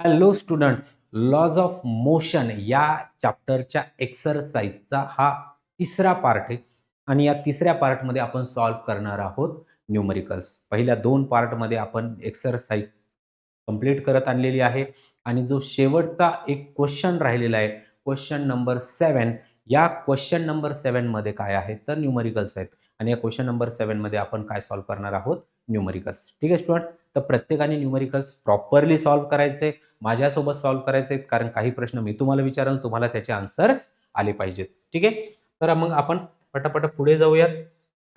Hello students, laws of motion या चॅप्टरच्या एक्सरसाइजचा हा तिसरा पार्ट आहे आणि या तिसऱ्या पार्टमध्ये आपण सॉल्व्ह करणार आहोत न्यूमरिकल्स. पहिल्या 2 पार्टमध्ये आपण एक्सरसाइज कंप्लीट करत आणलेली आहे आणि जो शेवटचा एक क्वेश्चन राहिलेला आहे, क्वेश्चन नंबर 7. या क्वेश्चन नंबर 7 मध्ये काय आहे तर न्यूमरिकल्स आहेत आणि या क्वेश्चन नंबर 7 मध्ये आपण काय सॉल्व्ह करणार आहोत? न्यूमरिकल्स. ठीक आहे स्टुडंट्स? तर प्रत्येकाने न्यूमरिकल्स प्रॉपरली सॉल्व्ह करायचे, माझ्यासोबत सॉल्व्ह करायचे आहेत, कारण काही प्रश्न मी तुम्हाला विचारेल, तुम्हाला त्याचे आन्सर्स आले पाहिजेत. ठीक आहे? तर मग आपण पटापट पुढे जाऊयात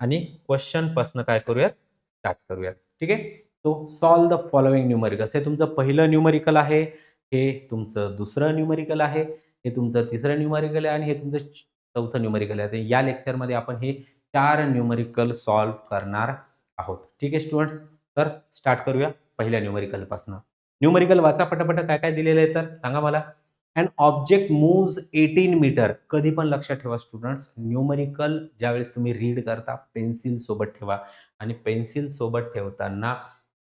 आणि क्वेश्चन पासून काय करूयात? स्टार्ट करूयात. ठीक आहे? So solve the following numericals. हे तुमचं पहिलं न्यूमरिकल आहे, हे तुमचं दुसरं न्यूमरिकल आहे, हे तुमचं तिसरं न्यूमरिकल आहे आणि हे तुमचं चौथं न्यूमरिकल आहे. तर या लेक्चरमध्ये आपण हे 4 न्यूमरिकल सॉल्व्ह करणार आहोत. ठीक आहे स्टुडंट्स? तर स्टार्ट करूया पहिल्या न्यूमरिकल पासून. न्यूमरिकल वाचा पटापट, काय काय दिलेलं आहे तर सांगा मला. And object moves 18 metre. कधी पण लक्षात ठेवा स्टुडंट्स, न्यूमरिकल ज्यावेळेस तुम्ही रीड करता पेन्सिल सोबत ठेवा आणि पेन्सिल सोबत ठेवताना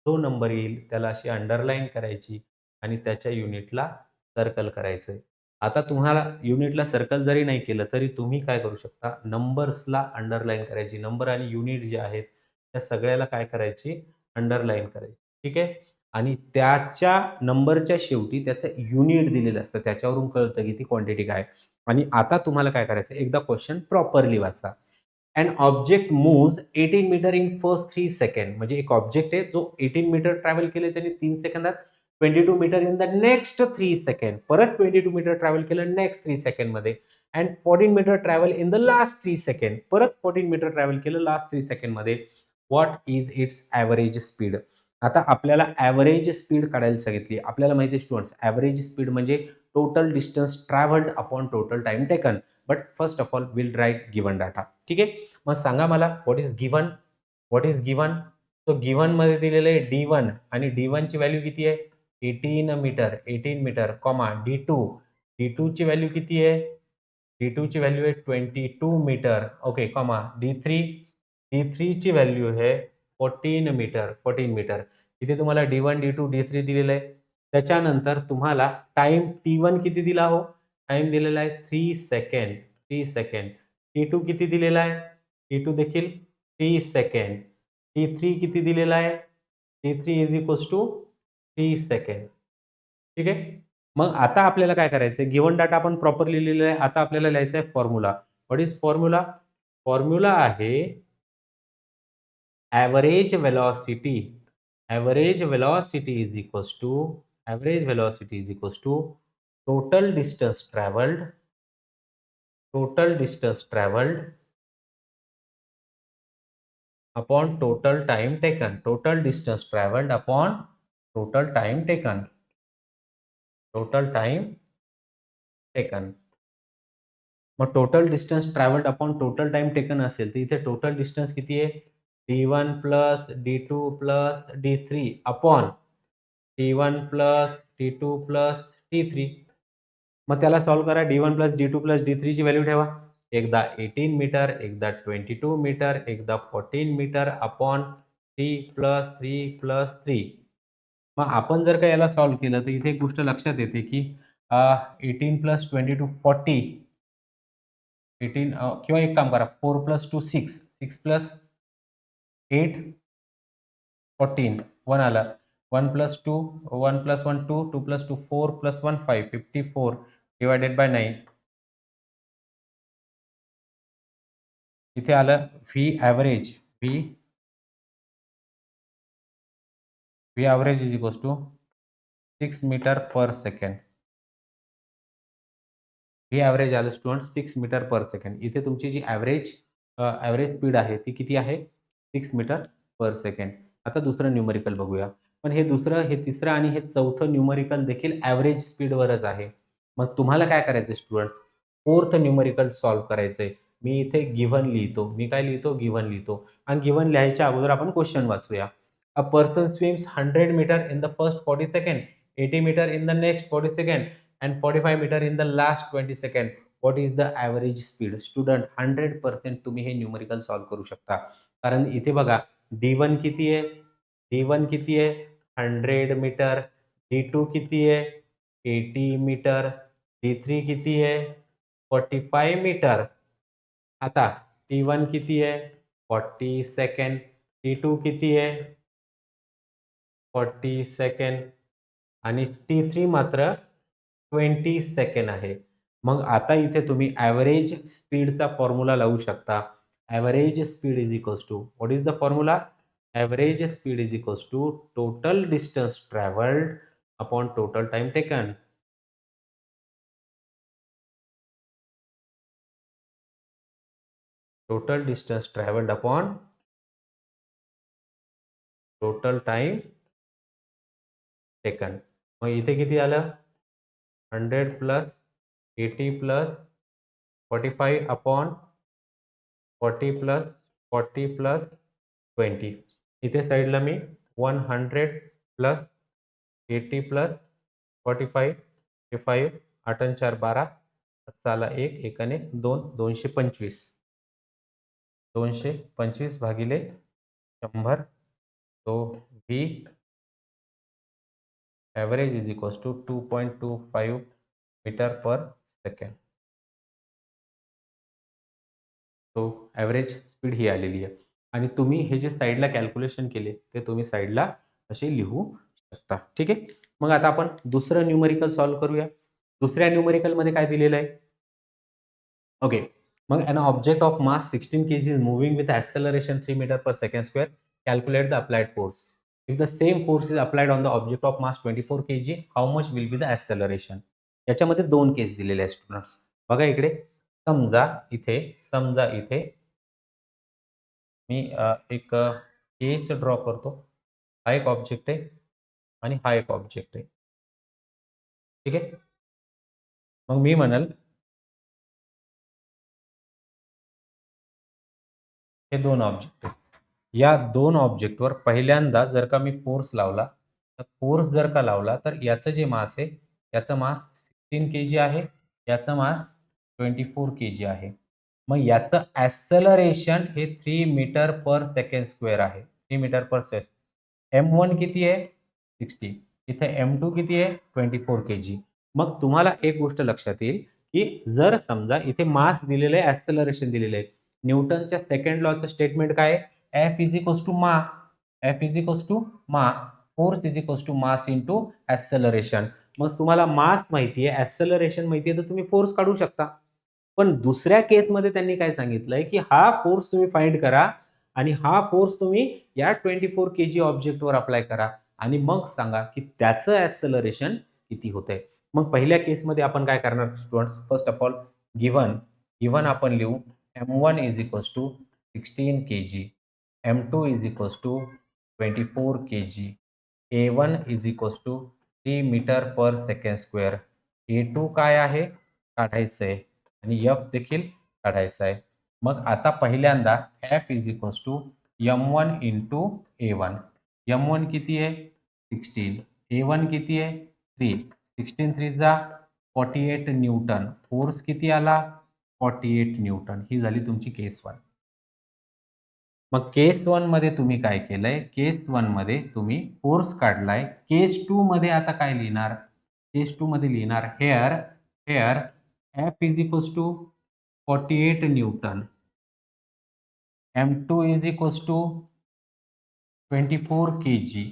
जो नंबर येईल त्याला अशी अंडरलाईन करायची आणि त्याच्या युनिटला सर्कल करायचंय. आता तुम्हाला युनिटला सर्कल जरी नाही केलं तरी तुम्ही काय करू शकता, नंबर्सला अंडरलाईन करायची. नंबर आणि युनिट जे आहेत त्या सगळ्याला काय करायची, अंडरलाईन करायची. ठीक आहे? आणि त्याच्या नंबरच्या शेवटी त्याचं युनिट दिलेलं असतं. त्याच्यावरून कळतं की ती क्वांटिटी काय. आणि आता तुम्हाला काय करायचं, एकदा क्वेश्चन प्रॉपरली वाचा. An object moves 18 metre in first 3 second. म्हणजे एक ऑब्जेक्ट आहे जो 18 मीटर ट्रॅव्हल केले त्याने 3 सेकंदात. 22 metre in the next 3 second. परत 22 मीटर ट्रॅव्हल केलं नेक्स्ट 3 सेकंडमध्ये. And 14 metre travel in the last 3 second. परत 14 मीटर ट्रॅव्हल केलं लास्ट 3 सेकंडमध्ये. What is its average speed? आता आपल्याला ॲव्हरेज स्पीड काढायला सांगितली. आपल्याला माहिती आहे स्टुडंट्स, ॲव्हरेज स्पीड म्हणजे total distance travelled upon total time taken. But first of all will write given data. ठीक आहे? मग सांगा मला what is given? What is given? तो गिवन मध्ये दिलेलं आहे D1 आणि D1 ची व्हॅल्यू किती आहे? 18 metre. 18 metre, comma D2. D2 ची व्हॅल्यू किती आहे? D2 ची व्हॅल्यू आहे 22 metre. Okay, comma D3. D3 ची व्हॅल्यू आहे 14 मीटर. 14 मीटर. इथे तुम्हाला D1, D2, D3 दिलेलं आहे. त्याच्यानंतर तुम्हाला टाइम T1 किती दिला हो? टाइम दिलेला आहे 3 सेकंड. 3 सेकंड. T2 किती दिलेला आहे? T2 देखील 3 सेकंड. T3 किती दिलेला आहे? T3 is equals to 3 second. ठीक आहे? मग आता आपल्याला काय करायचंय, गिव्हन डाटा आपण प्रॉपरली लिहिलेला आहे. आता आपल्याला लिहायचा आहे formula. What is formula? Formula आहे average velocity. Average velocity is equals to average velocity is equals to total distance travelled. Total distance travelled upon total time taken. Total distance travelled upon total time taken. Total time taken. मग total distance travelled upon total time taken असेल तर इथे total distance किती आहे? D1 plus D2 plus D3 upon T1 plus T2 plus T3. मग त्याला solve करा. D1 plus D2 plus D3 ची व्हॅल्यू ठेवा. एकदा 18 मीटर, एकदा 22 मीटर, एकदा 14 मीटर अपॉन 3 प्लस 3 प्लस 3. मग आपण जर का याला सॉल्व्ह केलं तर इथे एक गोष्ट लक्षात येते की 18 प्लस 22 40. 18 किंवा एक काम करा, 4 प्लस 2 6. 6 प्लस 8 14. 1 आला. 1 plus 2, 1 plus 1 2, 2 plus 2 4 plus 1 5. 54 divided by 9. इथे आलं V average. V average is equals to 6 metre per second. V average आलं स्टुडंट 6 मीटर पर सेकंड. इथे तुमची जी ॲव्हरेज स्पीड आहे ती किती आहे? 6 मीटर पर सेकंड. आता दुसरं न्यूमरिकल बघूया. पण हे दुसरं, हे तिसरं आणि हे चौथं न्यूमरिकल देखील ॲव्हरेज स्पीडवरच आहे. मग तुम्हाला काय करायचं स्टुडंट्स? फोर्थ न्यूमरिकल सॉल्व्ह करायचंय. मी इथे गिव्हन लिहितो. मी काय लिहितो? गिव्हन लिहितो. आणि गिव्हन लिहायच्या अगोदर आपण क्वेश्चन वाचूया. A person swims 100 metre in the first 40 second, 80 metre in the next 40 second and 45 metre in the last 20 second. What is the average speed? Student 100% तुम्ही हे न्यूमरिकल सॉल्व्ह करू शकता. कारण इथे बघा D1 किती आहे? D1 किती आहे? 100 मीटर. T2 किती आहे 80 मीटर, T3 किती आहे 45 मीटर. आता T1 किती आहे 40 सेकंड, T2 किती आहे 40 सेकंड आणि T3 मात्र 20 सेकंड आहे. मग आता इथे तुम्ही ॲव्हरेज स्पीडचा फॉर्म्युला लावू शकता. Average speed is equals to what is the formula? Average speed is equals to total distance travelled upon total time taken. Total distance travelled upon total time taken. मग इथे किती आलं 100 plus 80 plus 45 upon 40 plus 40 plus 20. इथे साईडला मी 100 plus 80 plus 45 5 8 आणि 4 12 चाला 1 एकाने 2 225 225 भागिले 100. तो V average is equals to 2.25 metre per second. तो ॲव्हरेज स्पीड ही आलेली आहे. आणि तुम्ही हे जे साईडला कॅल्क्युलेशन केले ते तुम्ही साईडला असे लिहू शकता. ठीक आहे. मग आता आपण दुसरं न्यूमेरिकल सॉल्व्ह करूया. दुसऱ्या न्यूमेरिकलमध्ये काय दिलेलं आहे? ओके. मग an object of mass 16 kg is moving with acceleration 3 meter per second square. Calculate the applied force. If the same force is applied on the object of mass 24 kg, how much will be the acceleration? याच्यामध्ये दोन केस दिलेले आहेत students. बघा इकडे समजा इथे मी एक केस draw करतो. हा एक ऑब्जेक्ट आहे आणि हा एक ऑब्जेक्ट आहे. ठीक आहे. मग मी म्हणाल हे दोन ऑब्जेक्ट आहेत. या दोन ऑब्जेक्टवर पहिल्यांदा जर का मी फोर्स लावला तर फोर्स जर का लावला तर याचं जे मास आहे याचं मास 16 kg आहे, याचं मास 24 kg आहे. मग याचं ॲक्सेलरेशन हे 3 मीटर पर सेकंड स्क्वेअर आहे. 3 मीटर पर सेकंड. M1 किती आहे 60. इथे M2 किती आहे 24 kg. मग तुम्हाला एक गोष्ट लक्षात येईल की जर समजा इथे मास दिलेलं आहे, ॲक्सेलरेशन दिलेलं आहे. न्यूटनच्या सेकंड लॉचं स्टेटमेंट काय आहे? F is equals to ma. F is equals to ma. Force is equals to mass into acceleration. मग तुम्हाला मास माहिती आहे, ॲक्सेलरेशन माहिती आहे, तर तुम्ही फोर्स काढू शकता. पण दुसऱ्या केसमध्ये त्यांनी काय सांगितलंय की हा फोर्स तुम्ही फाइंड करा आणि हा फोर्स तुम्ही या 24 kg ऑब्जेक्टवर अप्लाय करा आणि मग सांगा की त्याचं ॲक्सेलरेशन किती होतंय. मग पहिल्या केसमध्ये आपण काय करणार students? First of all given आपण लिहू M1 is equals to 16 kg, M2 is equals to 24 kg, A1 is equals to 3 metre per second square, A2 काय आहे काढायचं आहे आणि F देखील काढायचा आहे. मग आता पहिल्यांदा F is equals to M1 into A1. M1 किती आहे 16, A1 किती आहे 3. 16 3 जा 48 न्यूटन. फोर्स किती आला 48 न्यूटन. ही झाली तुमची केस 1. मग केस 1 मध्ये तुम्ही काय केलंय? केस 1 मध्ये तुम्ही फोर्स काढलाय. केस 2 मध्ये आता काय लिहिणार? केस 2 मध्ये लिहिणार here F is equals to 48 newton, M2 is equals to 24 kg.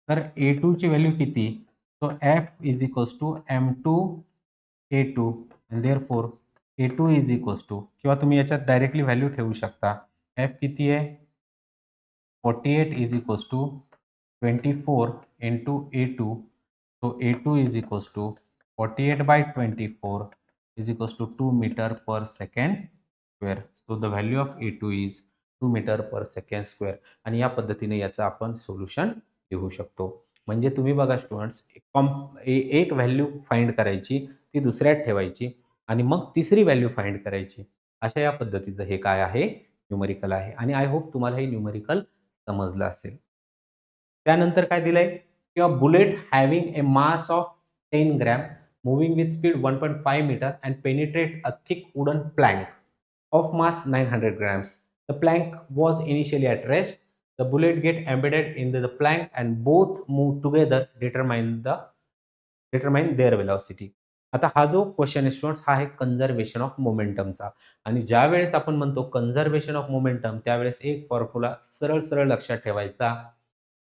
तर A2 ची व्हॅल्यू किती? So F is equals to M2 A2 and therefore A2 is equals to किंवा तुम्ही याच्यात डायरेक्टली व्हॅल्यू ठेवू शकता. F किती आहे 48 is equals to 24 into A2. So A2 is equals to 48 by 24 is equals to 2 meter per second square. So the value of A2 is 2 meter per second square. आणि या पद्धतीने याचं आपण solution लिहू शकतो. म्हणजे तुम्ही बघा स्टुडंट्स एक व्हॅल्यू फाइंड करायची, ती दुसऱ्यात ठेवायची आणि मग तिसरी व्हॅल्यू फाइंड करायची. अशा या पद्धतीचं हे काय आहे न्यूमेरिकल आहे आणि आय होप तुम्हाला हे न्यूमेरिकल समजलं असेल. त्यानंतर काय दिलंय किंवा bullet having A mass of 10 gram moving with speed 1.5 meter and penetrate a thick wooden plank of mass 900 grams. The plank was initially at rest. The bullet get embedded in the plank and both move together determine their velocity. आता हा जो question आहे students, हा आहे conservation of मोमेंटमचा. आणि ज्यावेळेस आपण म्हणतो कन्झर्वेशन ऑफ मोमेंटम, त्यावेळेस एक फॉर्म्युला सरळ सरळ लक्षात ठेवायचा.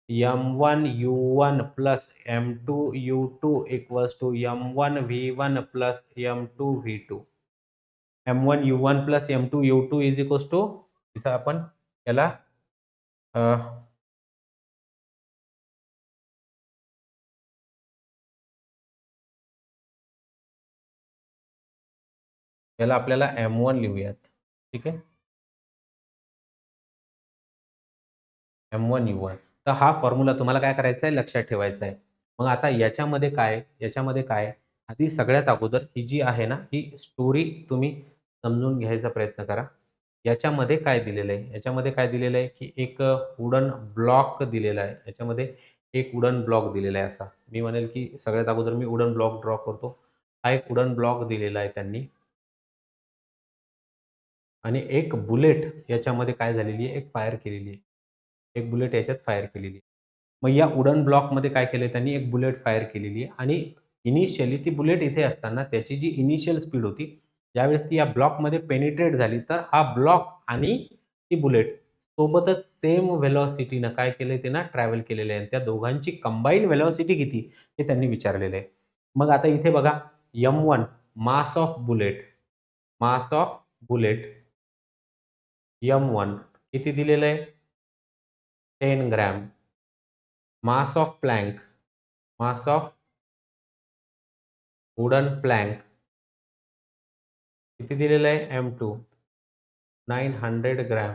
m1 u1 plus m2 u2 equals to m1 v1 plus m2 v2. m1 u1 plus m2 u2 is equals to, इथं आपण याला अ, याला आपल्याला m1 लिहूयात. ठीक आहे, m1 u1. तर हा फॉर्म्युला तुम्हाला काय करायचा आहे, लक्षात ठेवायचा आहे. मग आता याच्यामध्ये काय आधी सगळ्यात अगोदर ही जी आहे ना, ही स्टोरी तुम्ही समजून घ्यायचा प्रयत्न करा. याच्यामध्ये काय दिलेलं आहे, याच्यामध्ये काय दिलेलं आहे, की एक वुडन ब्लॉक दिलेला आहे. याच्यामध्ये एक वुडन ब्लॉक दिलेला आहे असा. मी म्हणेल की सगळ्यात अगोदर मी वुडन ब्लॉक ड्रॉ करतो. हा एक वुडन ब्लॉक दिलेला आहे त्यांनी. आणि एक बुलेट याच्यामध्ये काय झालेली आहे, एक फायर केलेली आहे. एक बुलेट याच्यात फायर केलेली आहे. मग या वुडन ब्लॉकमध्ये काय केलंय त्यांनी, एक बुलेट फायर केलेली आहे. आणि इनिशियली ती बुलेट इथे असताना त्याची जी इनिशियल स्पीड होती, ज्यावेळेस ती या ब्लॉकमध्ये पेनिट्रेट झाली, तर हा ब्लॉक आणि ती बुलेट सोबतच सेम व्हेलॉसिटीनं काय केलंय, ते ना ट्रॅव्हल केलेलं आहे. आणि त्या दोघांची कंबाईन्ड व्हेलॉसिटी किती, हे त्यांनी विचारलेलं आहे. मग आता इथे बघा, m1 mass of bullet m1 किती दिलेलं आहे, 10 gram. Mass of plank, mass of wooden plank किती दिलेलं आहे, m2 900 ग्रॅम.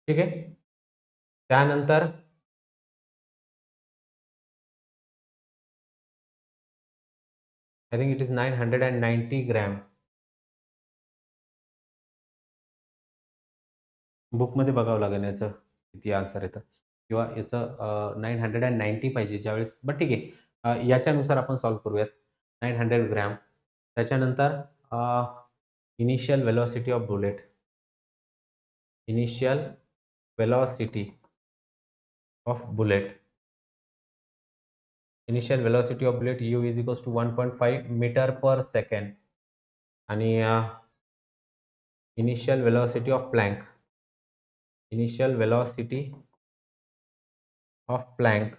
ठीक आहे. त्यानंतर I think it is 990 gram. बुकमध्ये बघावं लागेल याचं किती आन्सर येतं, किंवा याचं 990 पाहिजे ज्यावेळेस, बट ठीक आहे. याच्यानुसार आपण सॉल्व्ह करूयात. 900 ग्रॅम. त्याच्यानंतर initial velocity of bullet, initial velocity of bullet, initial velocity of bullet u is equals to 1.5 metre per second. आणि initial velocity of plank, initial velocity of plank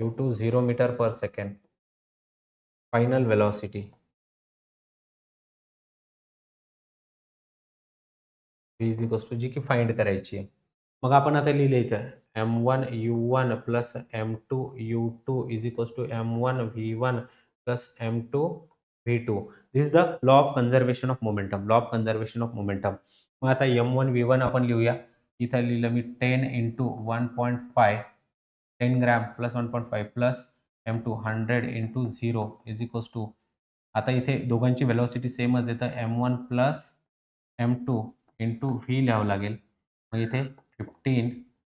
u2 0 metre per second. Final velocity v is equals to, जी की find करायची आहे. मग आपण आता लिहिलं इथं m1 u1 plus m2 u2 is equals to m1 v1 plus m2 v2. This is the law of conservation of momentum, law of conservation of momentum. मग आता m1 v1 आपण लिहूया. इथं लिहिलं मी 10 into 1.5, 10 gram plus 1.5 plus m2 100 into 0 is equals to, आता इथे दोघांची वेलॉसिटी सेमच आहे, तर m1 plus m2 into V लिहावं लागेल. मग इथे 15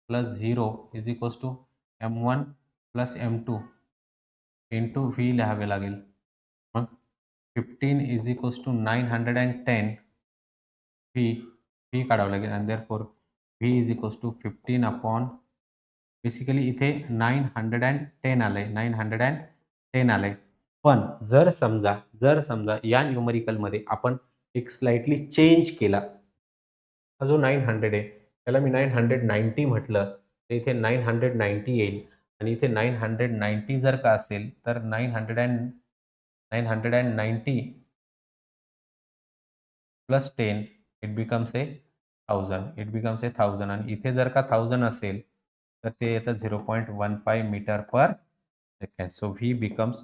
plus 0 is equals to m1 plus m2 into V लिहावे लागेल. मग 15 is equals to 910 V, V काढावं लागेल. आणि therefore V is equals to 15 upon, basically इथे 910 आलंय, 910 आलंय. पण जर समजा या न्यूमरिकलमध्ये आपण एक स्लाइटली चेंज केला, हा जो 900 आहे त्याला मी 990 म्हटलं, तर इथे 990 येईल. आणि इथे 990 जर का असेल, तर 990 plus 10 it becomes a 1000, it becomes a 1000. आणि इथे जर का 1000 असेल, तर ते येतं 0.15 metre per second. So V becomes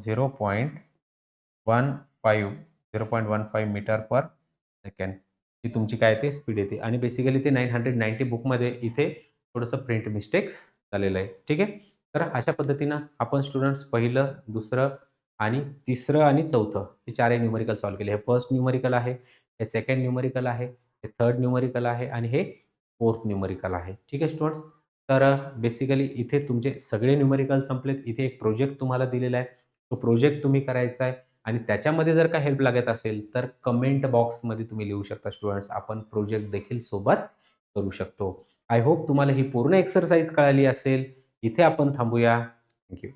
0.15 metre per second. ही तुमची काय ते स्पीड येते. आणि बेसिकली ते 990 बुकमध्ये इथे थोडंसं प्रिंट मिस्टेक्स झालेलं आहे. ठीक आहे. तर अशा पद्धतीनं आपण स्टुडंट्स पहिलं, दुसरं आणि तिसरं आणि चौथं हे चारही न्यूमरिकल सॉल्व्ह केले. हे फर्स्ट न्यूमरिकल आहे, हे सेकंड न्यूमरिकल आहे, हे थर्ड न्यूमरिकल आहे आणि हे फोर्थ न्यूमरिकल आहे. ठीक आहे स्टुडंट्स. तर बेसिकली इथे तुमचे सगळे न्यूमरिकल संपलेत. इथे एक प्रोजेक्ट तुम्हाला दिलेला आहे. तो प्रोजेक्ट तुम्ही करायचा आहे. आणि त्याच्यामध्ये जर का हेल्प लागत असेल तर कमेंट बॉक्समध्ये तुम्ही लिहू शकता स्टुडंट्स. आपण प्रोजेक्ट देखील सोबत करू शकतो. आय होप तुम्हाला ही पूर्ण एक्सरसाइज कळाली असेल. इथे आपण थांबूया. थँक